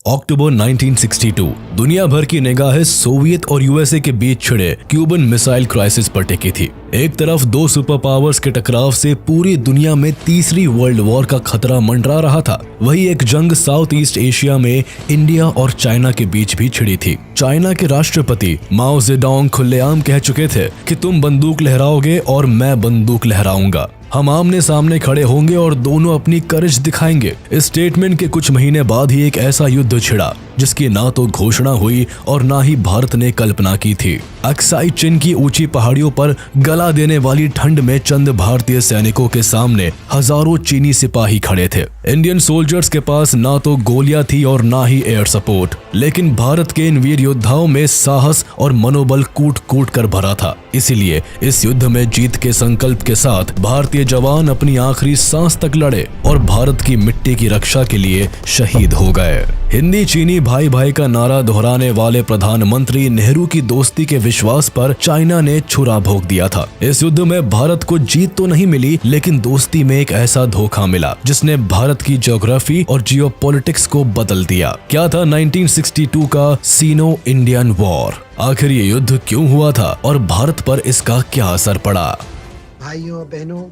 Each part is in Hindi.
अक्टूबर 1962 दुनिया भर की निगाहें सोवियत और यूएसए के बीच छिड़े क्यूबन मिसाइल क्राइसिस पर टिकी थी। एक तरफ दो सुपर पावर्स के टकराव से पूरी दुनिया में तीसरी वर्ल्ड वॉर का खतरा मंडरा रहा था, वही एक जंग साउथ ईस्ट एशिया में इंडिया और चाइना के बीच भी छिड़ी थी। चाइना के राष्ट्रपति माओ जेडोंग खुलेआम कह चुके थे कि तुम बंदूक लहराओगे और मैं बंदूक लहराऊंगा, हम आमने सामने खड़े होंगे और दोनों अपनी करज दिखाएंगे। इस स्टेटमेंट के कुछ महीने बाद ही एक ऐसा युद्ध छिड़ा जिसकी ना तो घोषणा हुई और ना ही भारत ने कल्पना की थी। अक्साई चिन की ऊंची पहाड़ियों पर गला देने वाली ठंड में चंद भारतीय सैनिकों के सामने हजारों चीनी सिपाही खड़े थे। इंडियन सोल्जर्स के पास ना तो गोलियां थी और ना ही एयर सपोर्ट, लेकिन भारत के इन वीर योद्धाओं में साहस और मनोबल कूट कूट कर भरा था। इसीलिए इस युद्ध में जीत के संकल्प के साथ भारतीय जवान अपनी आखिरी सांस तक लड़े और भारत की मिट्टी की रक्षा के लिए शहीद हो गए। हिंदी चीनी भाई भाई का नारा दोहराने वाले प्रधानमंत्री नेहरू की दोस्ती के विश्वास पर चाइना ने छुरा भोंक दिया था। इस युद्ध में भारत को जीत तो नहीं मिली, लेकिन दोस्ती में एक ऐसा धोखा मिला जिसने भारत की ज्योग्राफी और जियोपॉलिटिक्स को बदल दिया। क्या था 1962 का सीनो इंडियन वॉर? आखिर ये युद्ध क्यों हुआ था और भारत पर इसका क्या असर पड़ा? भाइयों बहनों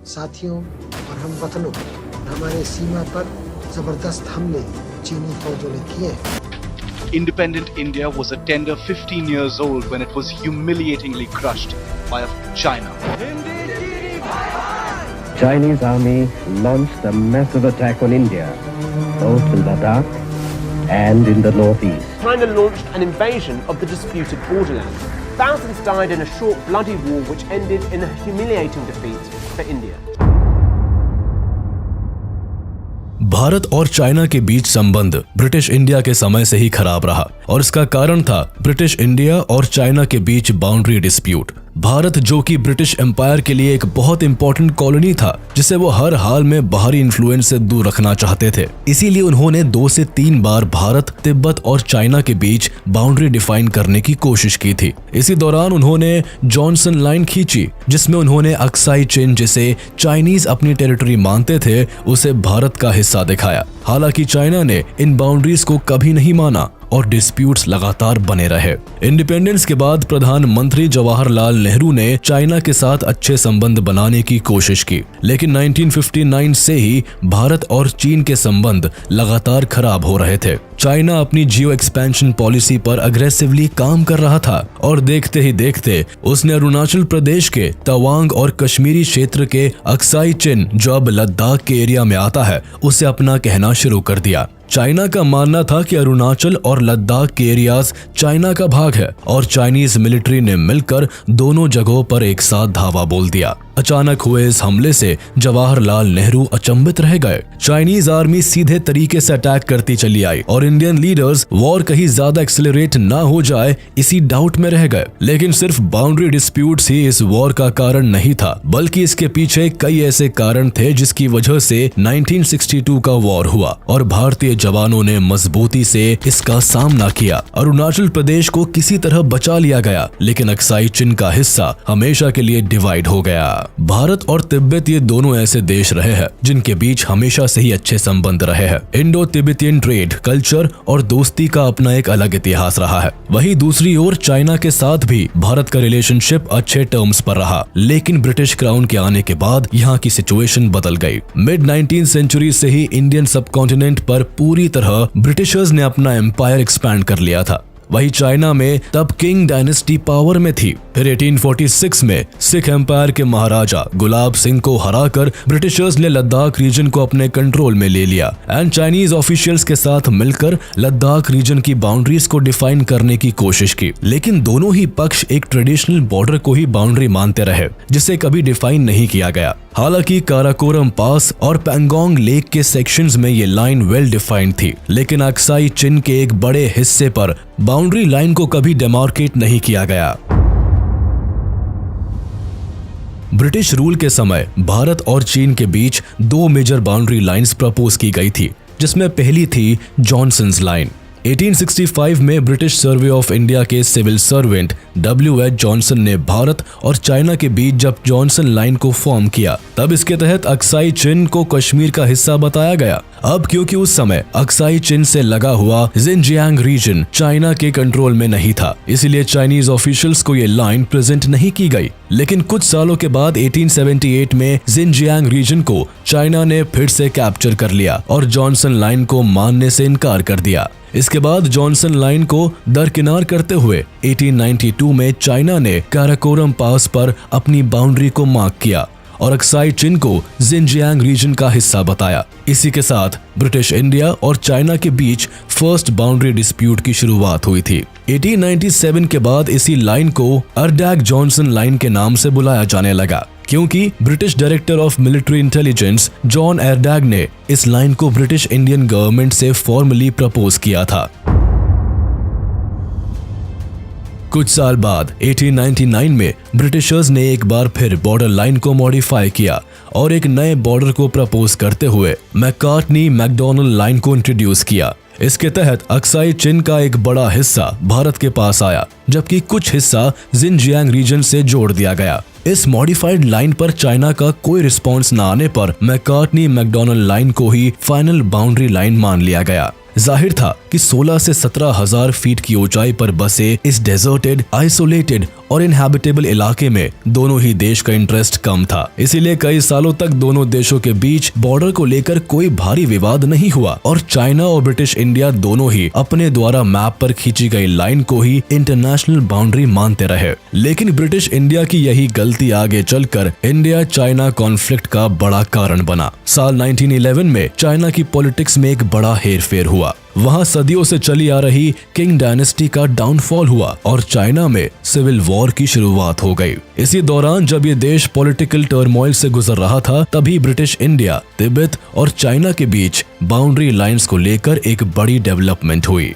साथियों और हम वतनों, हमारे सीमा पर जबरदस्त हमले चीनी फौजों ने किए। Independent India was a tender 15 years old when it was humiliatingly crushed by China. Chinese army launched a massive attack on India, both in Ladakh and in the northeast. China launched an invasion of the disputed borderlands. Thousands died in a short, bloody war which ended in a humiliating defeat for India. Bharat और चाइना के बीच संबंध ब्रिटिश इंडिया के समय से ही खराब रहा और इसका कारण था ब्रिटिश इंडिया और चाइना के बीच बाउंड्री डिस्प्यूट। भारत, जो कि ब्रिटिश एम्पायर के लिए एक बहुत इंपॉर्टेंट कॉलोनी था, जिसे वो हर हाल में बाहरी इन्फ्लुएंस से दूर रखना चाहते थे, इसीलिए उन्होंने 2 से 3 बार भारत, तिब्बत और चाइना के बीच बाउंड्री डिफाइन करने की कोशिश की थी। इसी दौरान उन्होंने जॉनसन लाइन खींची, जिसमें उन्होंने अक्साई चिन, जिसे चाइनीज अपनी टेरिटरी मानते थे, उसे भारत का हिस्सा दिखाया। हालांकि चाइना ने इन बाउंड्रीज को कभी नहीं माना और डिस्प्यूट्स लगातार बने रहे। इंडिपेंडेंस के बाद प्रधानमंत्री जवाहरलाल नेहरू ने चाइना के साथ अच्छे संबंध बनाने की कोशिश की, लेकिन 1959 से ही भारत और चीन के संबंध लगातार खराब हो रहे थे। चाइना अपनी जियो एक्सपेंशन पॉलिसी पर अग्रेसिवली काम कर रहा था और देखते ही देखते उसने अरुणाचल प्रदेश के तवांग और कश्मीरी क्षेत्र के अक्साई चिन, जो अब लद्दाख के एरिया में आता है, उसे अपना कहना शुरू कर दिया। चाइना का मानना था कि अरुणाचल और लद्दाख के एरियाज चाइना का भाग है और चाइनीज मिलिट्री ने मिलकर दोनों जगहों पर एक साथ धावा बोल दिया। अचानक हुए इस हमले से जवाहरलाल नेहरू अचंभित रह गए। चाइनीज आर्मी सीधे तरीके से अटैक करती चली आई और इंडियन लीडर्स वॉर कहीं ज्यादा एक्सेलरेट ना हो जाए इसी डाउट में रह गए। लेकिन सिर्फ बाउंड्री डिस्प्यूट्स ही इस वॉर का कारण नहीं था, बल्कि इसके पीछे कई ऐसे कारण थे जिसकी वजह से 1962 का वॉर हुआ और भारतीय जवानों ने मजबूती से इसका सामना किया। अरुणाचल प्रदेश को किसी तरह बचा लिया गया, लेकिन अक्साई चिन का हिस्सा हमेशा के लिए डिवाइड हो गया। भारत और तिब्बत ये दोनों ऐसे देश रहे हैं जिनके बीच हमेशा से ही अच्छे संबंध रहे हैं। इंडो तिब्बतियन ट्रेड, कल्चर और दोस्ती का अपना एक अलग इतिहास रहा है। वहीं दूसरी ओर चाइना के साथ भी भारत का रिलेशनशिप अच्छे टर्म्स पर रहा, लेकिन ब्रिटिश क्राउन के आने के बाद यहाँ की सिचुएशन बदल गई। मिड 19th सेंचुरी से ही इंडियन सबकॉन्टिनेंट पर पूरी तरह ब्रिटिशर्स ने अपना एम्पायर एक्सपैंड कर लिया था। वही चाइना में तब किंग डायनेस्टी पावर में थी। फिर 1846 में सिख एम्पायर के महाराजा गुलाब सिंह को हराकर ब्रिटिशर्स ने लद्दाख रीजन को अपने कंट्रोल में ले लिया एंड चाइनीज ऑफिशियल्स के साथ मिलकर लद्दाख रीजन की बाउंड्रीज को डिफाइन करने की कोशिश की। लेकिन दोनों ही पक्ष एक ट्रेडिशनल बॉर्डर को ही बाउंड्री मानते रहे, जिसे कभी डिफाइन नहीं किया गया। हालांकि काराकोरम पास और पैंगोंग लेक के सेक्शंस में ये लाइन वेल डिफाइंड थी, लेकिन अक्साई चिन के एक बड़े हिस्से पर बाउंड्री लाइन को कभी डेमार्केट नहीं किया गया। ब्रिटिश रूल के समय भारत और चीन के बीच 2 मेजर बाउंड्री लाइंस प्रपोज की गई थी, जिसमें पहली थी जॉनसन्स लाइन। 1865 में ब्रिटिश सर्वे ऑफ इंडिया के सिविल सर्वेंट W.H. जॉनसन ने भारत और चाइना के बीच जब जॉनसन लाइन को फॉर्म किया, तब इसके तहत अक्साई चिन को कश्मीर का हिस्सा बताया गया अब क्योंकि उस समय अक्साई चिन से लगा हुआ जिनजियांग रीजन चाइना के कंट्रोल में नहीं था, इसलिए चाइनीज ऑफिशियल्स को ये लाइन प्रेजेंट नहीं की गई। लेकिन कुछ सालों के बाद 1878 में जिनजियांग रीजन को चाइना ने फिर से कैप्चर कर लिया और जॉनसन लाइन को मानने से इनकार कर दिया। इसके बाद जॉनसन लाइन को दरकिनार करते हुए 1892 में चाइना ने काराकोरम पास पर अपनी बाउंड्री को मार्क किया और अक्साई चिन को जिनजियांग रीजन का हिस्सा बताया। इसी के साथ ब्रिटिश इंडिया और चाइना के बीच फर्स्ट बाउंड्री डिस्प्यूट की शुरुआत हुई थी। 1897 के बाद इसी लाइन को अर्डैग जॉनसन लाइन के नाम से बुलाया जाने लगा, क्योंकि British director of military intelligence John Ardagh ने इस लाइन को ब्रिटिश इंडियन गवर्नमेंट से फॉर्मली प्रपोज किया था। कुछ साल बाद 1899 में ब्रिटिशर्स ने एक बार फिर बॉर्डर लाइन को मॉडिफाई किया और एक नए बॉर्डर को प्रपोज करते हुए मैकार्टनी मैकडॉनल्ड लाइन को इंट्रोड्यूस किया। इसके तहत अक्साई चिन का एक बड़ा हिस्सा भारत के पास आया, जबकि कुछ हिस्सा जिनजियांग रीजन से जोड़ दिया गया। इस मॉडिफाइड लाइन पर चाइना का कोई रिस्पॉन्स न आने पर मैकार्टनी मैकडॉनल्ड लाइन को ही फाइनल बाउंड्री लाइन मान लिया गया। जाहिर था कि 16 से 17,000 फीट की ऊंचाई पर बसे इस डेजर्टेड, आइसोलेटेड और इनहैबिटेबल इलाके में दोनों ही देश का इंटरेस्ट कम था। इसीलिए कई सालों तक दोनों देशों के बीच बॉर्डर को लेकर कोई भारी विवाद नहीं हुआ और चाइना और ब्रिटिश इंडिया दोनों ही अपने द्वारा मैप पर खींची गई लाइन को ही इंटरनेशनल बाउंड्री मानते रहे। लेकिन ब्रिटिश इंडिया की यही गलती आगे चलकर इंडिया चाइना कॉन्फ्लिक्ट का बड़ा कारण बना। साल 1911 में चाइना की पॉलिटिक्स में एक बड़ा हेरफेर हुआ। वहां सदियों से चली आ रही किंग डायनेस्टी का डाउनफॉल हुआ और चाइना में सिविल वॉर की शुरुआत हो गई। इसी दौरान जब ये देश पॉलिटिकल टर्मोइल से गुजर रहा था, तभी ब्रिटिश इंडिया, तिब्बत और चाइना के बीच बाउंड्री लाइंस को लेकर एक बड़ी डेवलपमेंट हुई।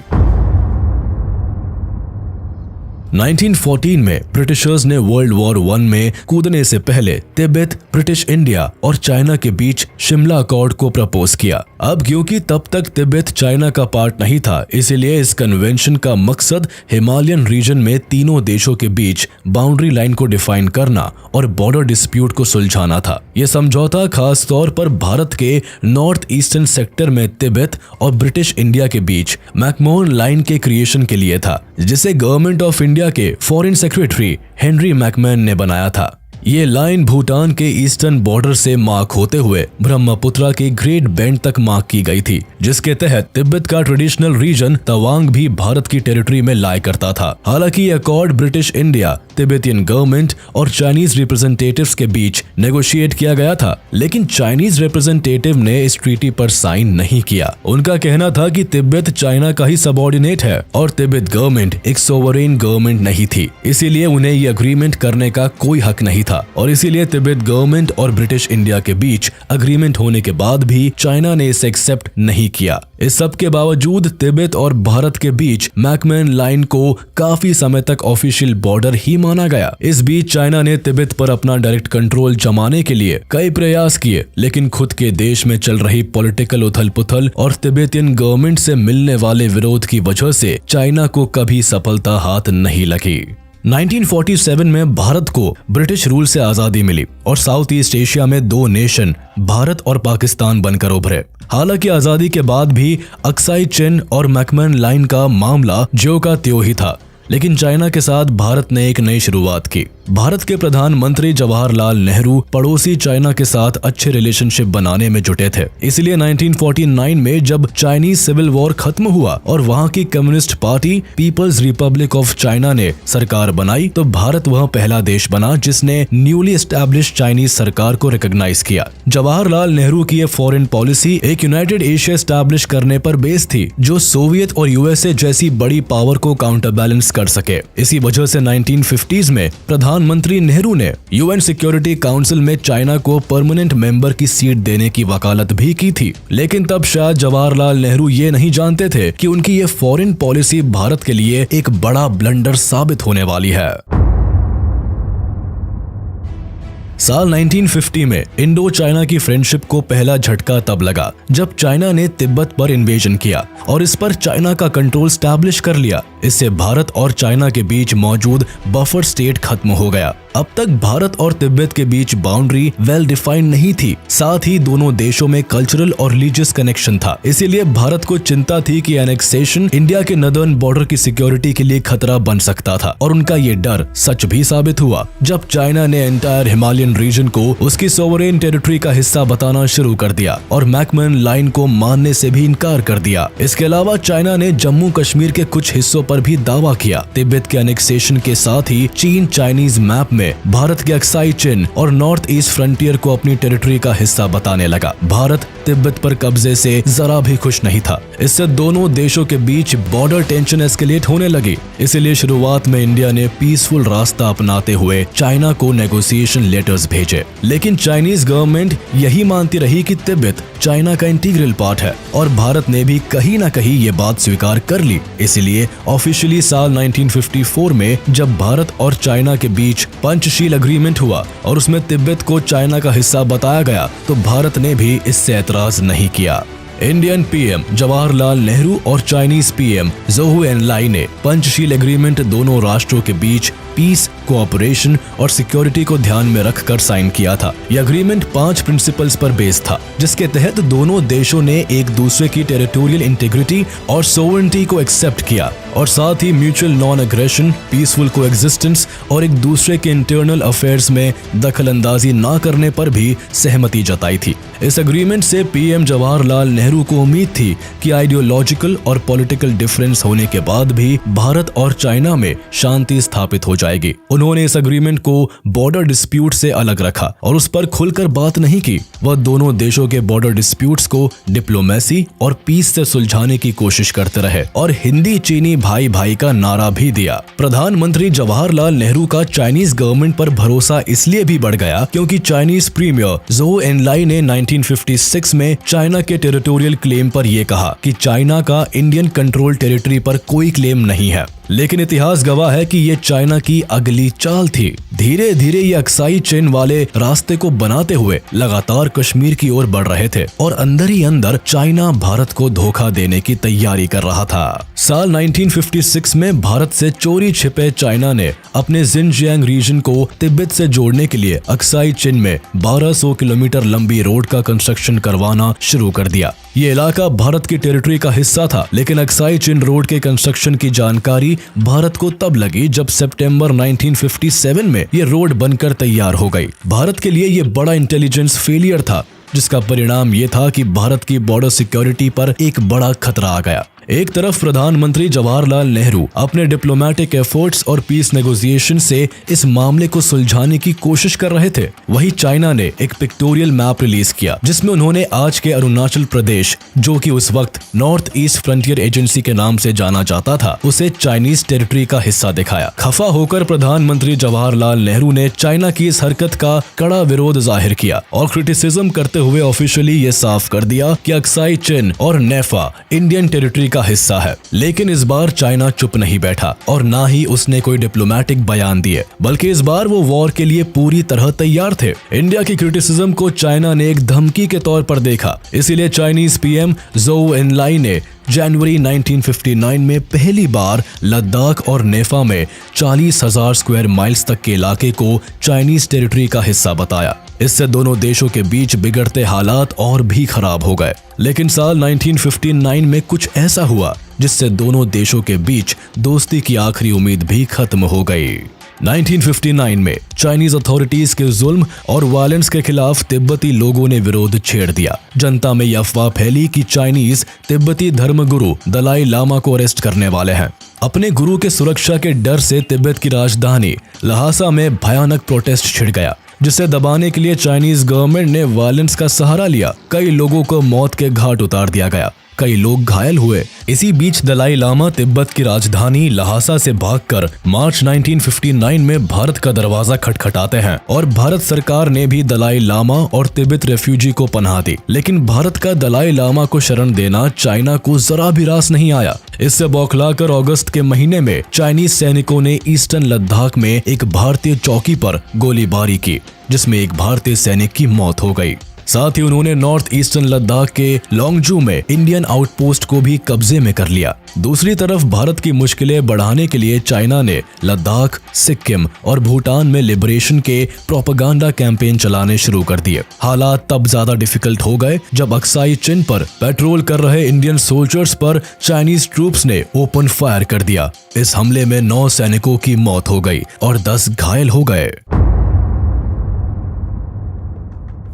1914 में ब्रिटिशर्स ने वर्ल्ड वॉर 1 में कूदने से पहले तिब्बत, ब्रिटिश इंडिया और चाइना के बीच शिमला अकॉर्ड को प्रपोज किया। अब क्योंकि तब तक तिब्बत चाइना का पार्ट नहीं था, इसीलिए इस कन्वेंशन का मकसद हिमालयन रीजन में तीनों देशों के बीच बाउंड्री लाइन को डिफाइन करना और बॉर्डर डिस्प्यूट को सुलझाना था। यह समझौता खास तौर पर भारत के नॉर्थ ईस्टर्न सेक्टर में तिब्बत और ब्रिटिश इंडिया के बीच मैकमोहन लाइन के क्रिएशन के लिए था, जिसे गवर्नमेंट ऑफ इंडिया के फॉरेन सेक्रेटरी हेनरी मैकमैन ने बनाया था। ये लाइन भूटान के ईस्टर्न बॉर्डर से मार्क होते हुए ब्रह्मपुत्रा के ग्रेट बेंड तक मार्क की गई थी, जिसके तहत तिब्बत का ट्रेडिशनल रीजन तवांग भी भारत की टेरिटरी में लाया करता था। हालांकि ये accord British India, Tibetan government और चाइनीज रिप्रेजेंटेटिव्स के बीच नेगोशिएट किया गया था, लेकिन चाइनीज रिप्रेजेंटेटिव ने इस ट्रीटी पर साइन नहीं किया। उनका कहना था कि तिब्बत चाइना का ही सबऑर्डिनेट है और तिब्बत गवर्नमेंट एक सोवरेन गवर्नमेंट नहीं थी, इसीलिए उन्हें ये अग्रीमेंट करने का कोई हक नहीं था और इसीलिए तिब्बत गवर्नमेंट और ब्रिटिश इंडिया के बीच अग्रीमेंट होने के बाद भी चाइना ने इसे एक्सेप्ट नहीं किया। इस सब के बावजूद तिब्बत और भारत के बीच मैकमैन लाइन को काफी समय तक ऑफिशियल बॉर्डर ही माना गया। इस बीच चाइना ने तिब्बत पर अपना डायरेक्ट कंट्रोल जमाने के लिए कई प्रयास किए, लेकिन खुद के देश में चल रही पॉलिटिकल उथल पुथल और तिब्बतियन गवर्नमेंट से मिलने वाले विरोध की वजह से चाइना को कभी सफलता हाथ नहीं लगी। 1947 में भारत को ब्रिटिश रूल से आजादी मिली और साउथ ईस्ट एशिया में दो नेशन भारत और पाकिस्तान बनकर उभरे। हालांकि आजादी के बाद भी अक्साई चिन और मैकमैन लाइन का मामला ज्यों का त्यों ही था, लेकिन चाइना के साथ भारत ने एक नई शुरुआत की। भारत के प्रधानमंत्री जवाहरलाल नेहरू पड़ोसी चाइना के साथ अच्छे रिलेशनशिप बनाने में जुटे थे। इसलिए 1949 में जब चाइनीज सिविल वॉर खत्म हुआ और वहां की communist party people's republic of China ने सरकार बनाई, तो भारत वह पहला देश बना जिसने न्यूली एस्टैब्लिश चाइनीज सरकार को रिकॉग्नाइज किया। जवाहरलाल नेहरू की यह फॉरेन पॉलिसी एक यूनाइटेड एशिया एस्टैब्लिश करने पर बेस थी, जो सोवियत और यूएसए जैसी बड़ी पावर को काउंटर बैलेंस कर सके। इसी वजह से 1950s में प्रधानमंत्री नेहरू ने यूएन सिक्योरिटी काउंसिल में चाइना को परमानेंट मेंबर की सीट देने की वकालत भी की थी। लेकिन तब शायद जवाहरलाल नेहरू ये नहीं जानते थे कि उनकी ये फॉरेन पॉलिसी भारत के लिए एक बड़ा ब्लंडर साबित होने वाली है। साल 1950 में इंडो चाइना की फ्रेंडशिप को पहला झटका तब लगा जब चाइना ने तिब्बत पर इन्वेजन किया और इस पर चाइना का कंट्रोल स्टैब्लिश कर लिया। इससे भारत और चाइना के बीच मौजूद बफर स्टेट खत्म हो गया। अब तक भारत और तिब्बत के बीच बाउंड्री वेल डिफाइंड नहीं थी, साथ ही दोनों देशों में कल्चरल और रिलीजियस कनेक्शन था। इसीलिए भारत को चिंता थी कि एनेक्सेशन इंडिया के नदर्न बॉर्डर की सिक्योरिटी के लिए खतरा बन सकता था, और उनका ये डर सच भी साबित हुआ जब चाइना ने एंटायर हिमालयन रीजन को उसकी सोवरेन टेरिटरी का हिस्सा बताना शुरू कर दिया और मैकमोहन लाइन को मानने से भी इनकार कर दिया। इसके अलावा चाइना ने जम्मू कश्मीर के कुछ हिस्सों पर भी दावा किया। तिब्बत के एनेक्सेशन के साथ ही चीन चाइनीज मैप में भारत के अक्साई चिन और नॉर्थ ईस्ट फ्रंटियर को अपनी टेरिटरी का हिस्सा बताने लगा। भारत तिब्बत पर कब्जे से जरा भी खुश नहीं था। इससे दोनों देशों के बीच बॉर्डर टेंशन एस्केलेट होने लगी। इसीलिए शुरुआत में इंडिया ने पीसफुल रास्ता अपनाते हुए चाइना को नेगोशिएशन लेटर्स भेजे, लेकिन चाइनीज गवर्नमेंट यही मानती रही कि तिब्बत चाइना का इंटीग्रल पार्ट है, और भारत ने भी कहीं ना कहीं ये बात स्वीकार कर ली। इसीलिए ऑफिशियली साल 1954 में जब भारत और चाइना के बीच पंचशील एग्रीमेंट हुआ और उसमें तिब्बत को चाइना का हिस्सा बताया गया, तो भारत ने भी इससे एतराज नहीं किया। इंडियन पीएम जवाहरलाल नेहरू और चाइनीज पीएम जोहू एनलाई ने पंचशील एग्रीमेंट दोनों राष्ट्रों के बीच पीस, कोऑपरेशन और सिक्योरिटी को ध्यान में रखकर साइन किया था। यह एग्रीमेंट 5 प्रिंसिपल्स पर बेस्ड था, जिसके तहत दोनों देशों ने एक दूसरे की टेरिटोरियल इंटीग्रिटी और सोवरेनिटी को एक्सेप्ट किया, और साथ ही mutual non aggression, peaceful coexistence और एक दूसरे के इंटरनल अफेयर्स में दखल अंदाजी न करने पर भी सहमति जताई थी। इस एग्रीमेंट से पीएम जवाहरलाल नेहरू को उम्मीद थी कि आइडियोलॉजिकल और पॉलिटिकल डिफरेंस होने के बाद भी भारत और चाइना में शांति स्थापित हो जाएगी। उन्होंने इस एग्रीमेंट को बॉर्डर डिस्प्यूट से अलग रखा और उस पर खुलकर बात नहीं की। वह दोनों देशों के बॉर्डर डिस्प्यूट्स को डिप्लोमेसी और पीस से सुलझाने की कोशिश करते रहे और हिंदी चीनी भाई भाई का नारा भी दिया। प्रधानमंत्री जवाहरलाल नेहरू का चाइनीज गवर्नमेंट पर भरोसा इसलिए भी बढ़ गया क्योंकि चाइनीज प्रीमियर जोहू एनलाई ने 1956 में चाइना के टेरिटोरियल क्लेम पर यह कहा कि चाइना का इंडियन कंट्रोल टेरिटरी पर कोई क्लेम नहीं है। लेकिन इतिहास गवाह है कि ये चाइना की अगली चाल थी। धीरे धीरे ये अक्साई चेन वाले रास्ते को बनाते हुए लगातार कश्मीर की ओर बढ़ रहे थे और अंदर ही अंदर चाइना भारत को धोखा देने की तैयारी कर रहा था। साल 1956 में भारत से चोरी छिपे चाइना ने अपने जिनजियांग रीजन को तिब्बत से जोड़ने के लिए अक्साई चेन में 1200 किलोमीटर लंबी रोड का कंस्ट्रक्शन करवाना शुरू कर दिया। ये इलाका भारत की टेरिटरी का हिस्सा था, लेकिन अक्साई चेन रोड के कंस्ट्रक्शन की जानकारी भारत को तब लगी जब सितंबर 1957 में ये रोड बनकर तैयार हो गई। भारत के लिए ये बड़ा इंटेलिजेंस फेलियर था, जिसका परिणाम ये था कि भारत की बॉर्डर सिक्योरिटी पर एक बड़ा खतरा आ गया। एक तरफ प्रधानमंत्री जवाहरलाल नेहरू अपने डिप्लोमेटिक एफर्ट्स और पीस नेगोशिएशन से इस मामले को सुलझाने की कोशिश कर रहे थे, वहीं चाइना ने एक पिक्टोरियल मैप रिलीज किया जिसमें उन्होंने आज के अरुणाचल प्रदेश, जो कि उस वक्त नॉर्थ ईस्ट फ्रंटियर एजेंसी के नाम से जाना जाता था, उसे चाइनीज टेरिटरी का हिस्सा दिखाया। खफा होकर प्रधानमंत्री जवाहरलाल नेहरू ने चाइना की इस हरकत का कड़ा विरोध जाहिर किया और क्रिटिसिज्म करते हुए ऑफिशियली ये साफ कर दिया कि अक्साई चेन और नेफा इंडियन टेरिटरी का हिस्सा है। लेकिन इस बार चाइना चुप नहीं बैठा और ना ही उसने कोई डिप्लोमेटिक बयान दिए, बल्कि इस बार वो वॉर के लिए पूरी तरह तैयार थे। इंडिया की क्रिटिसिज्म को चाइना ने एक धमकी के तौर पर देखा, इसीलिए चाइनीज पीएम जोहू एनलाई ने जनवरी 1959 में पहली बार लद्दाख और नेफा में 40,000 स्क्वायर माइल्स तक के इलाके को चाइनीज टेरिटरी का हिस्सा बताया। इससे दोनों देशों के बीच बिगड़ते हालात और भी खराब हो गए। लेकिन साल 1959 में कुछ ऐसा हुआ जिससे दोनों देशों के बीच दोस्ती की आखिरी उम्मीद भी खत्म हो गई। 1959 में चाइनीज अथॉरिटीज के जुल्म और वायलेंस के खिलाफ तिब्बती लोगों ने विरोध छेड़ दिया। जनता में यह अफवाह फैली कि चाइनीज तिब्बती धर्मगुरु दलाई लामा को अरेस्ट करने वाले हैं। अपने गुरु के सुरक्षा के डर से तिब्बत की राजधानी ल्हासा में भयानक प्रोटेस्ट छिड़ गया, जिसे दबाने के लिए चाइनीज गवर्नमेंट ने वायलेंस का सहारा लिया। कई लोगों को मौत के घाट उतार दिया गया, कई लोग घायल हुए। इसी बीच दलाई लामा तिब्बत की राजधानी ल्हासा से भागकर मार्च 1959 में भारत का दरवाजा खटखटाते हैं और भारत सरकार ने भी दलाई लामा और तिब्बत रेफ्यूजी को पनाह दी। लेकिन भारत का दलाई लामा को शरण देना चाइना को जरा भी रास नहीं आया। इससे बौखलाकर अगस्त के महीने में चाइनीज सैनिकों ने ईस्टर्न लद्दाख में एक भारतीय चौकी पर गोलीबारी की, जिसमें एक भारतीय सैनिक की मौत हो गई। साथ ही उन्होंने नॉर्थ ईस्टर्न लद्दाख के लोंगजू में इंडियन आउटपोस्ट को भी कब्जे में कर लिया। दूसरी तरफ भारत की मुश्किलें बढ़ाने के लिए चाइना ने लद्दाख, सिक्किम और भूटान में लिबरेशन के प्रोपेगेंडा कैंपेन चलाने शुरू कर दिए। हालात तब ज्यादा डिफिकल्ट हो गए जब अक्साई चिन पर पेट्रोल कर रहे इंडियन सोल्जर्स पर चाइनीज ट्रूप्स ने ओपन फायर कर दिया। इस हमले में 9 सैनिकों की मौत हो गई और 10 घायल हो गए।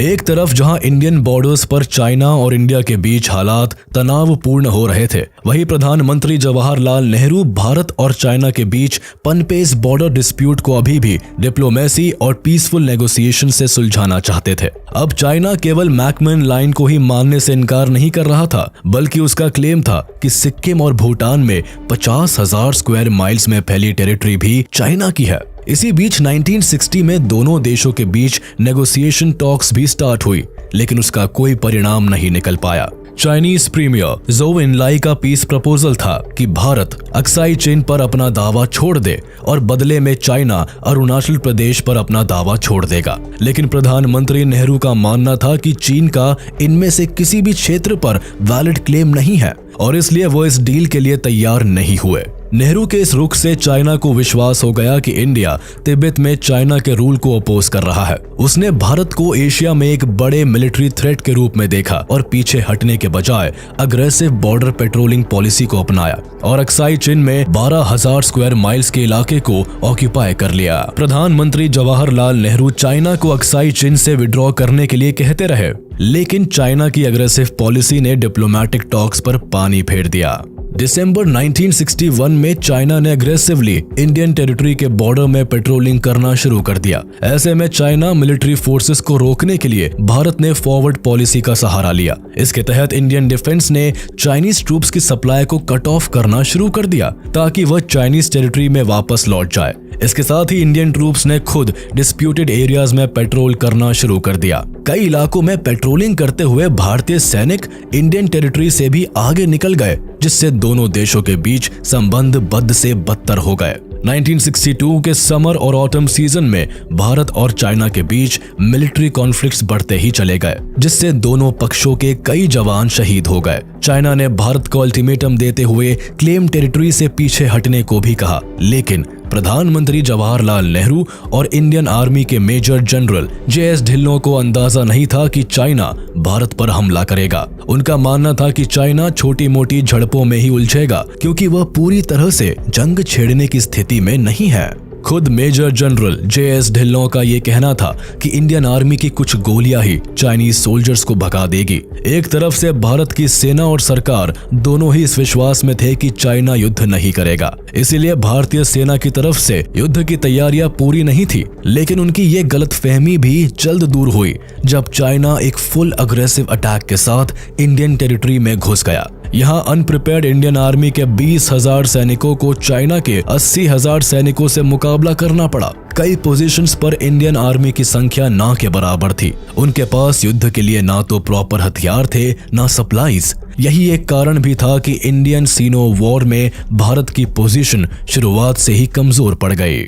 एक तरफ जहां इंडियन बॉर्डर्स पर चाइना और इंडिया के बीच हालात तनावपूर्ण हो रहे थे, वहीं प्रधानमंत्री जवाहरलाल नेहरू भारत और चाइना के बीच पनपे इस बॉर्डर डिस्प्यूट को अभी भी डिप्लोमेसी और पीसफुल नेगोशिएशन से सुलझाना चाहते थे। अब चाइना केवल मैकमोहन लाइन को ही मानने से इनकार नहीं कर रहा था, बल्कि उसका क्लेम था कि सिक्किम और भूटान में 50,000 स्क्वायर माइल्स में फैली टेरिटरी भी चाइना की है। इसी बीच 1960 में दोनों देशों के बीच नेगोशिएशन टॉक्स भी स्टार्ट हुई, लेकिन उसका कोई परिणाम नहीं निकल पाया। चाइनीज प्रीमियर ज़ोउ एनलाई का पीस प्रपोजल था कि भारत अक्साई चीन पर अपना दावा छोड़ दे और बदले में चाइना अरुणाचल प्रदेश पर अपना दावा छोड़ देगा। लेकिन प्रधानमंत्री नेहरू का मानना था कि चीन का इनमें से किसी भी क्षेत्र पर वैलिड क्लेम नहीं है और इसलिए वो इस डील के लिए तैयार नहीं हुए। नेहरू के इस रुख से चाइना को विश्वास हो गया कि इंडिया तिब्बत में चाइना के रूल को अपोज कर रहा है। उसने भारत को एशिया में एक बड़े मिलिट्री थ्रेट के रूप में देखा और पीछे हटने के बजाय अग्रेसिव बॉर्डर पेट्रोलिंग पॉलिसी को अपनाया और अक्साई चीन में 12,000 स्क्वायर माइल्स के इलाके को ऑक्यूपाई कर लिया। प्रधानमंत्री जवाहरलाल नेहरू चाइना को अक्साई चीन से विड्रॉ करने के लिए कहते रहे, लेकिन चाइना की अग्रेसिव पॉलिसी ने डिप्लोमेटिक टॉक्स पर पानी फेर दिया। दिसंबर 1961 में चाइना ने अग्रेसिवली इंडियन टेरिटरी के बॉर्डर में पेट्रोलिंग करना शुरू कर दिया। ऐसे में चाइना मिलिट्री फोर्सेस को रोकने के लिए भारत ने फॉरवर्ड पॉलिसी का सहारा लिया। इसके तहत इंडियन डिफेंस ने चाइनीज ट्रूप्स की सप्लाई को कट ऑफ करना शुरू कर दिया ताकि वह चाइनीज टेरिटरी में वापस लौट जाए। इसके साथ ही इंडियन ट्रूप्स ने खुद डिस्प्यूटेड एरियाज में पेट्रोल करना शुरू कर दिया। कई इलाकों में पेट्रोलिंग करते हुए भारतीय सैनिक इंडियन टेरिटरी से भी आगे निकल गए, जिससे दोनों देशों के बीच संबंध बद से बदतर हो गए। 1962 के समर और ऑटम सीजन में भारत और चाइना के बीच मिलिट्री कॉन्फ्लिक्ट्स बढ़ते ही चले गए, जिससे दोनों पक्षों के कई जवान शहीद हो गए। चाइना ने भारत को अल्टीमेटम देते हुए क्लेम टेरिटरी से पीछे हटने को भी कहा, लेकिन प्रधानमंत्री जवाहरलाल नेहरू और इंडियन आर्मी के मेजर जनरल JS ढिल्लों को अंदाजा नहीं था कि चाइना भारत पर हमला करेगा। उनका मानना था कि चाइना छोटी मोटी झड़पों में ही उलझेगा, क्योंकि वह पूरी तरह से जंग छेड़ने की स्थिति में नहीं है। खुद मेजर जनरल JS ढिल्लों का ये कहना था कि इंडियन आर्मी की कुछ गोलियां ही चाइनीज सोल्जर्स को भगा देगी। एक तरफ से भारत की सेना और सरकार दोनों ही इस विश्वास में थे कि चाइना युद्ध नहीं करेगा, इसीलिए भारतीय सेना की तरफ से युद्ध की तैयारियां पूरी नहीं थी। लेकिन उनकी ये गलतफहमी भी जल्द दूर हुई जब चाइना एक फुल अग्रेसिव अटैक के साथ इंडियन टेरिटरी में घुस गया। यहाँ अनप्रिपेयर्ड इंडियन आर्मी के 20,000 सैनिकों को चाइना के 80,000 सैनिकों से मुकाबला करना पड़ा। कई पोजीशंस पर इंडियन आर्मी की संख्या ना के बराबर थी। उनके पास युद्ध के लिए ना तो प्रॉपर हथियार थे, ना सप्लाईज। यही एक कारण भी था कि इंडियन सीनो वॉर में भारत की पोजीशन शुरुआत से ही कमजोर पड़ गई।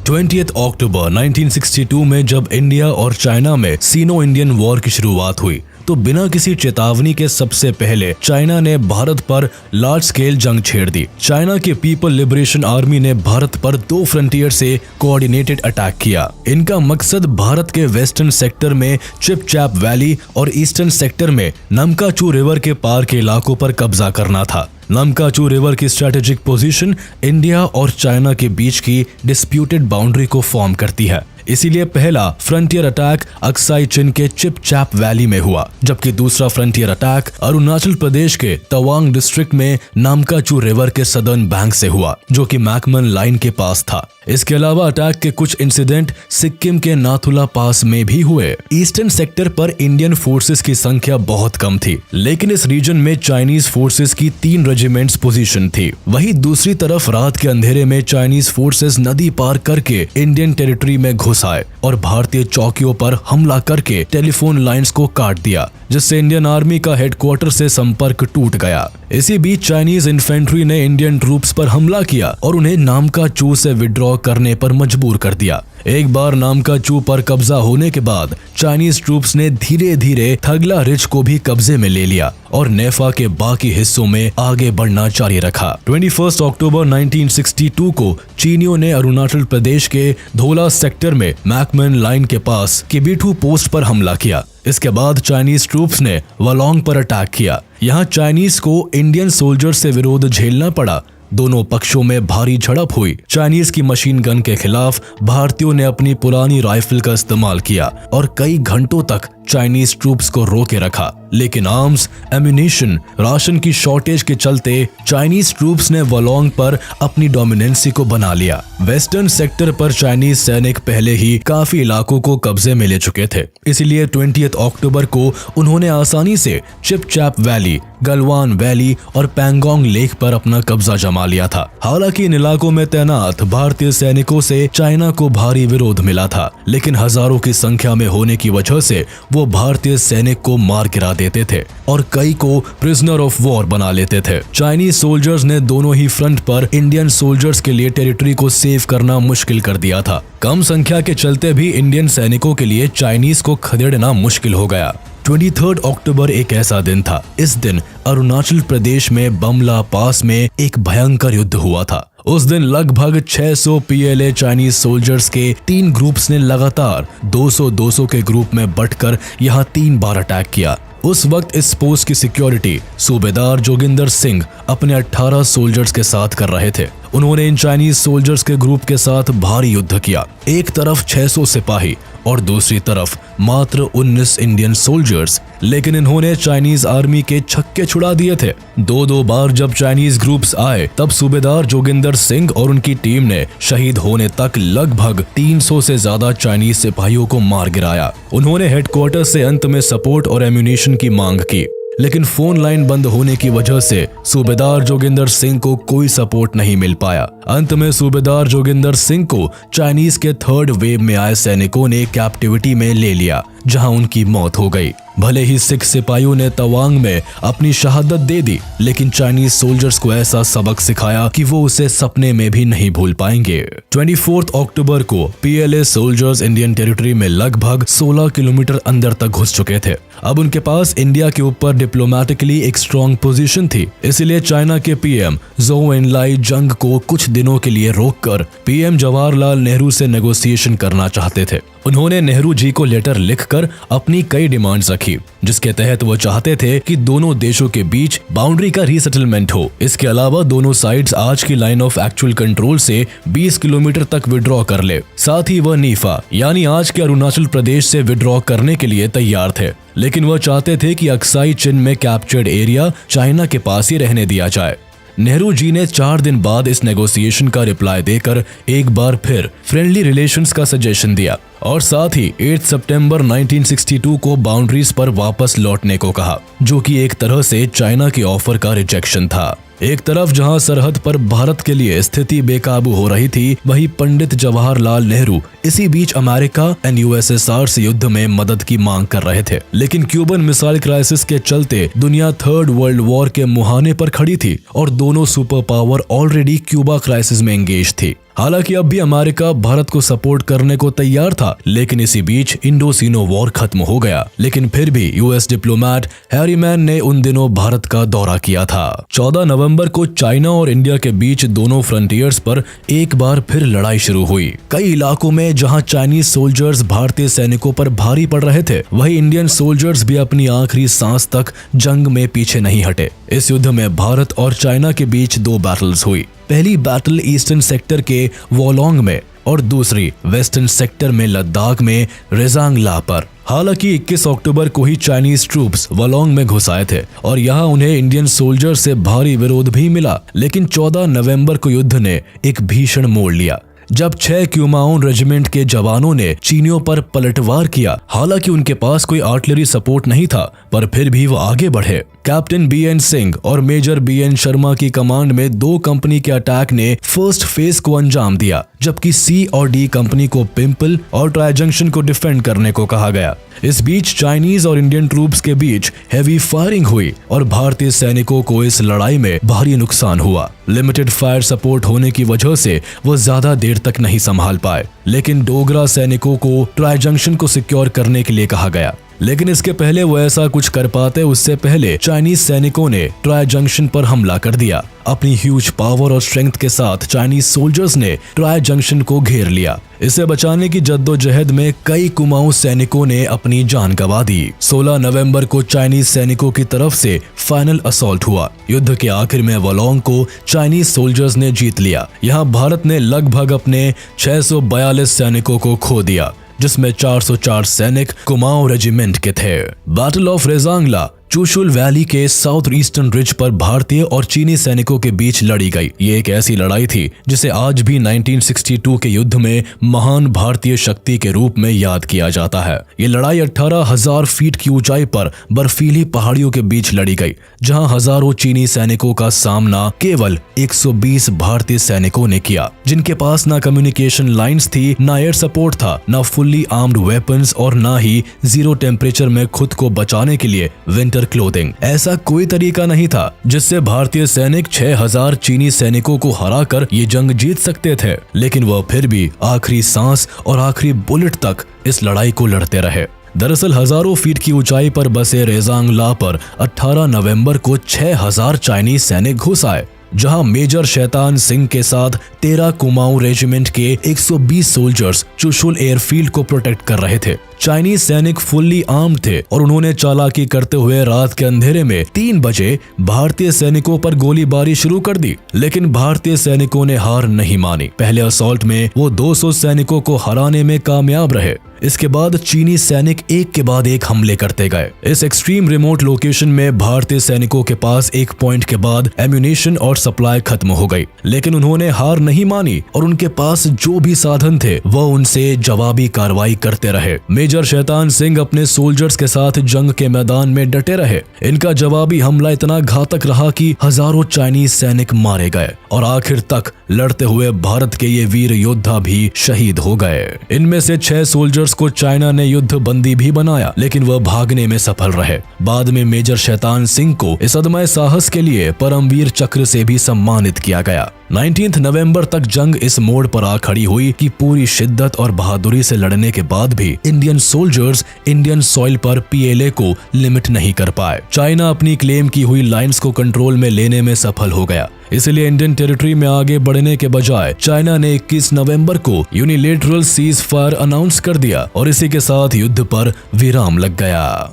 20 अक्टूबर 1962 में जब इंडिया और चाइना में सीनो इंडियन वॉर की शुरुआत हुई, तो बिना किसी चेतावनी के सबसे पहले चाइना ने भारत पर लार्ज स्केल जंग छेड़ दी। चाइना के पीपल लिबरेशन आर्मी ने भारत पर 2 फ्रंटियर से कोऑर्डिनेटेड अटैक किया। इनका मकसद भारत के वेस्टर्न सेक्टर में चिपचैप वैली और ईस्टर्न सेक्टर में नमकाचू रिवर के पार के इलाकों पर कब्जा करना था। नमकाचू रिवर की स्ट्रेटेजिक पोजीशन इंडिया और चाइना के बीच की डिस्प्यूटेड बाउंड्री को फॉर्म करती है। इसीलिए पहला फ्रंटियर अटैक अक्साई चीन के चिपचैप वैली में हुआ, जबकि दूसरा फ्रंटियर अटैक अरुणाचल प्रदेश के तवांग डिस्ट्रिक्ट में नामकाचू रिवर के सदर्न बैंक से हुआ, जो कि मैकमोहन लाइन के पास था। इसके अलावा अटैक के कुछ इंसिडेंट सिक्किम के नाथुला पास में भी हुए। ईस्टर्न सेक्टर पर इंडियन फोर्सेस की संख्या बहुत कम थी, लेकिन इस रीजन में चाइनीज फोर्सेस की 3 रेजिमेंट्स पोजीशन थी। वहीं दूसरी तरफ रात के अंधेरे में चाइनीज फोर्सेस नदी पार करके इंडियन टेरिटरी में घुस घुस आए और भारतीय चौकियों पर हमला करके टेलीफोन लाइंस को काट दिया, जिससे इंडियन आर्मी का हेडक्वार्टर से संपर्क टूट गया। इसी बीच चाइनीज इन्फेंट्री ने इंडियन ट्रूप्स पर हमला किया और उन्हें नामकाचू से विड्रॉ करने पर मजबूर कर दिया। एक बार नामकाचू पर कब्जा होने के बाद चाइनीज ट्रूप्स ने धीरे धीरे थगला रिज को भी कब्जे में ले लिया और नेफा के बाकी हिस्सों में आगे बढ़ना जारी रखा। 21 अक्टूबर 1962 को चीनियों ने अरुणाचल प्रदेश के धोला सेक्टर में मैकमैन लाइन के पास किबिथू पोस्ट पर हमला किया। इसके बाद चाइनीज ट्रूप्स ने वलोंग पर अटैक किया। यहाँ चाइनीज को इंडियन सोल्जर से विरोध झेलना पड़ा। दोनों पक्षों में भारी झड़प हुई। चाइनीज की मशीन गन के खिलाफ भारतीयों ने अपनी पुरानी राइफल का इस्तेमाल किया और कई घंटों तक चाइनीज ट्रूप्स को रोके रखा, लेकिन आर्म्स, एम्यूनिशन, राशन की शॉर्टेज के चलते चाइनीज ट्रूप्स ने वलोंग पर अपनी डोमिनेंसी को बना लिया। वेस्टर्न सेक्टर पर चाइनीज सैनिक पहले ही काफी इलाकों को कब्जे में ले चुके थे, इसलिए 20 अक्टूबर को उन्होंने आसानी से चिपचैप वैली, गलवान वैली और पैंगोंग लेक पर अपना कब्जा जमा लिया था। हालांकि इन इलाकों में तैनात भारतीय सैनिकों से चाइना को भारी विरोध मिला था, लेकिन हजारों की संख्या में होने की वजह से वो भारतीय सैनिक को मार गिरा देते थे और कई को प्रिजनर ऑफ वॉर बना लेते थे। चाइनीज सोल्जर्स ने दोनों ही फ्रंट पर इंडियन सोल्जर्स के लिए टेरिटरी को सेव करना मुश्किल कर दिया था। कम संख्या के चलते भी इंडियन सैनिकों के लिए चाइनीज को खदेड़ना मुश्किल हो गया। 23 अक्टूबर एक ऐसा दिन था। इस दिन अरुणाचल प्रदेश में बमला पास में एक भयंकर युद्ध हुआ था। उस दिन लगभग 600 PLA चाइनीज सोल्जर्स के 3 ग्रुप्स ने लगातार 200-200 के ग्रुप में बंटकर यहाँ 3 बार अटैक किया। उस वक्त इस पोस्ट की सिक्योरिटी सूबेदार जोगिंदर सिंह अपने 18 सोल्जर्स के साथ कर रहे थे। उन्होंने इन चाइनीज सोल्जर्स के ग्रुप के साथ भारी युद्ध किया। एक तरफ 600 सिपाही और दूसरी तरफ मात्र 19 इंडियन सोल्जर्स, लेकिन इन्होंने चाइनीज आर्मी के छक्के छुड़ा दिए थे। 2-2 बार जब चाइनीज ग्रुप्स आए तब सूबेदार जोगिंदर सिंह और उनकी टीम ने शहीद होने तक लगभग 300 से ज्यादा चाइनीज सिपाहियों को मार गिराया। उन्होंने हेडक्वार्टर से अंत में सपोर्ट और एम्यूनिशन की मांग की, लेकिन फोन लाइन बंद होने की वजह से सूबेदार जोगिंदर सिंह को कोई सपोर्ट नहीं मिल पाया। अंत में सूबेदार जोगिंदर सिंह को चाइनीज के 3rd वेव में आए सैनिकों ने कैप्टिविटी में ले लिया, जहां उनकी मौत हो गई। भले ही सिख सिपाहियों ने तवांग में अपनी शहादत दे दी, लेकिन चाइनीज सोल्जर्स को ऐसा सबक सिखाया कि वो उसे सपने में भी नहीं भूल पाएंगे। 24 अक्टूबर को PLA सोल्जर्स इंडियन टेरिटरी में लगभग 16 किलोमीटर अंदर तक घुस चुके थे। अब उनके पास इंडिया के ऊपर डिप्लोमेटिकली एक स्ट्रॉन्ग पोजीशन थी, इसलिए चाइना के PM ज़ोउ एनलाई जंग को कुछ दिनों के लिए रोककर PM जवाहरलाल नेहरू से नेगोशिएशन करना चाहते थे। उन्होंने नेहरू जी को लेटर लिखकर अपनी कई डिमांड्स रखी, जिसके तहत वो चाहते थे कि दोनों देशों के बीच बाउंड्री का रीसेटलमेंट हो। इसके अलावा दोनों साइड्स आज की लाइन ऑफ एक्चुअल कंट्रोल से 20 किलोमीटर तक विड्रॉ कर ले। साथ ही वह नीफा यानी आज के अरुणाचल प्रदेश से विड्रॉ करने के लिए तैयार थे, लेकिन वह चाहते थे कि अक्साई चिन में कैप्चर्ड एरिया चाइना के पास ही रहने दिया जाए। नेहरू जी ने 4 दिन बाद इस नेगोशिएशन का रिप्लाई देकर एक बार फिर फ्रेंडली रिलेशंस का सजेशन दिया और साथ ही 8 सितंबर 1962 को बाउंड्रीज पर वापस लौटने को कहा, जो कि एक तरह से चाइना के ऑफर का रिजेक्शन था। एक तरफ जहां सरहद पर भारत के लिए स्थिति बेकाबू हो रही थी, वहीं पंडित जवाहरलाल नेहरू इसी बीच अमेरिका एंड USSR से युद्ध में मदद की मांग कर रहे थे। लेकिन क्यूबन मिसाइल क्राइसिस के चलते दुनिया 3rd वर्ल्ड वॉर के मुहाने पर खड़ी थी और दोनों super power already Cuba crisis में एंगेज थी। हालांकि अब भी अमेरिका भारत को सपोर्ट करने को तैयार था, लेकिन इसी बीच इंडोसिनो वॉर खत्म हो गया। लेकिन फिर भी US डिप्लोमेट हैरीमैन ने उन दिनों भारत का दौरा किया था। 14 नवंबर को चाइना और इंडिया के बीच दोनों फ्रंटियर्स पर एक बार फिर लड़ाई शुरू हुई। कई इलाकों में जहां चाइनीज सोल्जर्स भारतीय सैनिकों पर भारी पड़ रहे थे, वहीं इंडियन सोल्जर्स भी अपनी आखिरी सांस तक जंग में पीछे नहीं हटे। इस युद्ध में भारत और चाइना के बीच 2 बैटल्स हुई। पहली बैटल ईस्टर्न सेक्टर के वोलोंग में और दूसरी वेस्टर्न सेक्टर में लद्दाख में रेजांगला पर। हालांकि 21 अक्टूबर को ही चाइनीज ट्रूप्स वलोंग में घुस आए थे और यहाँ उन्हें इंडियन सोल्जर से भारी विरोध भी मिला। लेकिन 14 नवंबर को युद्ध ने एक भीषण मोड़ लिया जब 6 क्यूमाओन रेजिमेंट के जवानों ने चीनियों पर पलटवार किया। हालांकि उनके पास कोई आर्टिलरी सपोर्ट नहीं था, पर फिर भी वो आगे बढ़े। कैप्टन BN सिंह और मेजर BN शर्मा की कमांड में 2 कंपनी के अटैक ने फर्स्ट फेज को अंजाम दिया, जबकि C और D कंपनी को पिंपल और ट्राई जंक्शन को डिफेंड करने को कहा गया। इस बीच चाइनीज और इंडियन ट्रूप्स के बीच हैवी फायरिंग हुई और भारतीय सैनिकों को इस लड़ाई में भारी नुकसान हुआ। लिमिटेड फायर सपोर्ट होने की वजह से वो ज्यादा देर तक नहीं संभाल पाए, लेकिन डोगरा सैनिकों को ट्राई जंक्शन को सिक्योर करने के लिए कहा गया। लेकिन इसके पहले वो ऐसा कुछ कर पाते उससे पहले चाइनीज सैनिकों ने ट्राई जंक्शन पर हमला कर दिया। अपनी ह्यूज पावर और स्ट्रेंथ के साथ चाइनीज सोल्जर्स ने ट्राई जंक्शन को घेर लिया। इसे बचाने की जद्दोजहद में कई कुमाऊं सैनिकों ने अपनी जान गंवा दी। 16 नवंबर को चाइनीज सैनिकों की तरफ से फाइनल असॉल्ट हुआ। युद्ध के आखिर में वलोंग को चाइनीज सोल्जर्स ने जीत लिया। यहाँ भारत ने लगभग अपने 642 सैनिकों को खो दिया, जिसमें 404 सैनिक कुमाऊं रेजिमेंट के थे। Battle of Rezang La Chushul valley के साउथ ईस्टर्न रिज पर भारतीय और चीनी सैनिकों के बीच लड़ी गई। ये एक ऐसी लड़ाई थी जिसे आज भी 1962 के युद्ध में महान भारतीय शक्ति के रूप में याद किया जाता है। ये लड़ाई 18,000 फीट की ऊंचाई पर बर्फीली पहाड़ियों के बीच लड़ी गई, जहां हजारों चीनी सैनिकों का सामना केवल 120 भारतीय सैनिकों ने किया, जिनके पास ना कम्युनिकेशन लाइंस थी, ना एयर सपोर्ट था, ना फुल्ली आर्म्ड वेपन्स और ना ही जीरो टेम्परेचर में खुद को बचाने के लिए विंटर क्लोथिंग। ऐसा कोई तरीका नहीं था जिससे भारतीय सैनिक 6,000 चीनी सैनिकों को हराकर ये जंग जीत सकते थे, लेकिन वह फिर भी आखिरी सांस और आखिरी बुलेट तक इस लड़ाई को लड़ते रहे। दरअसल हजारों फीट की ऊंचाई पर बसे रेजांगला पर 18 नवंबर को 6,000 चाइनीज सैनिक घुस आए, जहां मेजर शैतान सिंह के साथ 13 कुमाऊं रेजिमेंट के 120 सोल्जर्स चुशुल एयरफील्ड को प्रोटेक्ट कर रहे थे। चाइनीज सैनिक फुल्ली आर्म्ड थे और उन्होंने चालाकी करते हुए रात के अंधेरे में 3 बजे भारतीय सैनिकों पर गोलीबारी शुरू कर दी, लेकिन भारतीय सैनिकों ने हार नहीं मानी। पहले असॉल्ट में वो 200 सैनिकों को हराने में कामयाब रहे। इसके बाद चीनी सैनिक एक के बाद एक हमले करते गए। इस एक्सट्रीम रिमोट लोकेशन में भारतीय सैनिकों के पास एक पॉइंट के बाद एम्यूनेशन और सप्लाई खत्म हो गई, लेकिन उन्होंने हार नहीं मानी और उनके पास जो भी साधन थे वह उनसे जवाबी कार्रवाई करते रहे। मेजर शैतान सिंह अपने सोल्जर्स के साथ जंग के मैदान में डटे रहे। इनका जवाबी हमला इतना घातक रहा कि हजारों चाइनीज सैनिक मारे गए और आखिर तक लड़ते हुए भारत के ये वीर योद्धा भी शहीद हो गए। इनमें से 6 सोल्जर्स को चाइना ने युद्ध बंदी भी बनाया, लेकिन वह भागने में सफल रहे। बाद में मेजर शैतान सिंह को इस अदम्य साहस के लिए परमवीर चक्र से भी सम्मानित किया गया। 19 नवंबर तक जंग इस मोड़ पर आ खड़ी हुई कि पूरी शिद्दत और बहादुरी से लड़ने के बाद भी इंडियन सोल्जर्स इंडियन सॉइल पर PLA को लिमिट नहीं कर पाए। चाइना अपनी क्लेम की हुई लाइंस को कंट्रोल में लेने में सफल हो गया। इसलिए इंडियन टेरिटरी में आगे बढ़ने के बजाय चाइना ने 21 नवंबर को यूनिलेटरल सीज फायर अनाउंस कर दिया और इसी के साथ युद्ध पर विराम लग गया।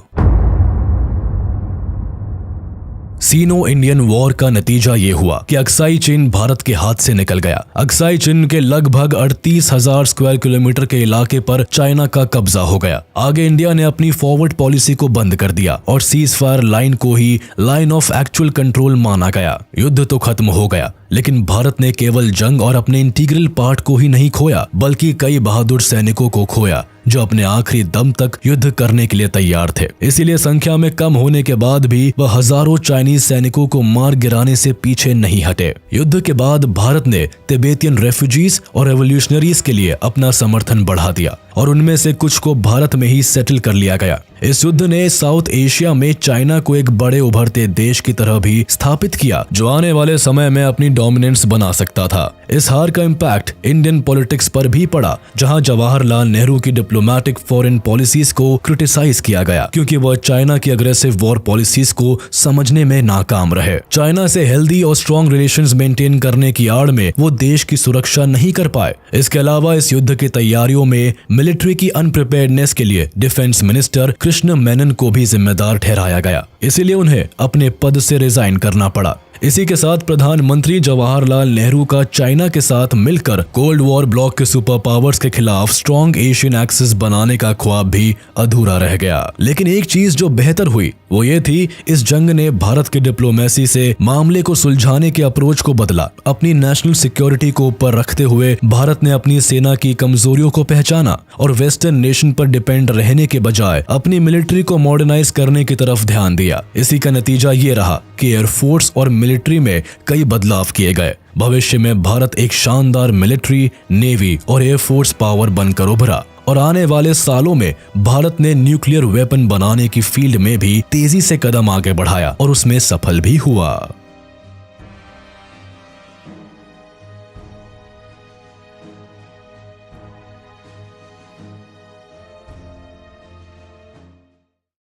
सीनो इंडियन वॉर का नतीजा ये हुआ कि अक्साई चीन भारत के हाथ से निकल गया। अक्साई चीन के लगभग 38,000 स्क्वायर किलोमीटर के इलाके पर चाइना का कब्जा हो गया। आगे इंडिया ने अपनी फॉरवर्ड पॉलिसी को बंद कर दिया और सीज फायर लाइन को ही लाइन ऑफ एक्चुअल कंट्रोल माना गया। युद्ध तो खत्म हो गया, लेकिन भारत ने केवल जंग और अपने इंटीग्रल पार्ट को ही नहीं खोया, बल्कि कई बहादुर सैनिकों को खोया जो अपने आखिरी दम तक युद्ध करने के लिए तैयार थे। इसीलिए संख्या में कम होने के बाद भी वह हजारों चाइनीज सैनिकों को मार गिराने से पीछे नहीं हटे। युद्ध के बाद भारत ने तिब्बतियन रेफ्यूजीज और रेवोल्यूशनरीज के लिए अपना समर्थन बढ़ा दिया और उनमें से कुछ को भारत में ही सेटल कर लिया गया। इस युद्ध ने साउथ एशिया में चाइना को एक बड़े उभरते देश की तरह भी स्थापित किया, जो आने वाले समय में अपनी डोमिनेंस बना सकता था। इस हार का इम्पैक्ट इंडियन पॉलिटिक्स पर भी पड़ा, जहां जवाहरलाल नेहरू की डिप्लोमेटिक फॉरेन पॉलिसीज को क्रिटिसाइज किया गया क्योंकि वह चाइना की अग्रेसिव वॉर पॉलिसीज को समझने में नाकाम रहे। चाइना से हेल्दी और स्ट्रॉन्ग रिलेशंस मेंटेन करने की आड़ में वो देश की सुरक्षा नहीं कर पाए। इसके अलावा इस युद्ध की तैयारियों में मिलिट्री की अनप्रिपेयर्डनेस के लिए डिफेंस मिनिस्टर कृष्ण मेनन को भी जिम्मेदार ठहराया गया। इसीलिए उन्हें अपने पद से रिजाइन करना पड़ा। इसी के साथ प्रधानमंत्री जवाहरलाल नेहरू का चाइना के साथ मिलकर कोल्ड वॉर ब्लॉक के सुपर पावर्स के खिलाफ स्ट्रॉन्ग एशियन एक्सिस बनाने का ख्वाब भी अधूरा रह गया। लेकिन एक चीज जो बेहतर हुई वो ये थी, इस जंग ने भारत की डिप्लोमेसी से मामले को सुलझाने के अप्रोच को बदला। अपनी नेशनल सिक्योरिटी को ऊपर रखते हुए भारत ने अपनी सेना की कमजोरियों को पहचाना और वेस्टर्न नेशन पर डिपेंड रहने के बजाय अपनी मिलिट्री को मॉडर्नाइज करने की तरफ ध्यान दिया। इसी का नतीजा ये रहा कि एयरफोर्स और मिलिट्री में कई बदलाव किए गए। भविष्य में भारत एक शानदार मिलिट्री, नेवी और एयरफोर्स पावर बनकर उभरा और आने वाले सालों में भारत ने न्यूक्लियर वेपन बनाने की फील्ड में भी तेजी से कदम आगे बढ़ाया और उसमें सफल भी हुआ।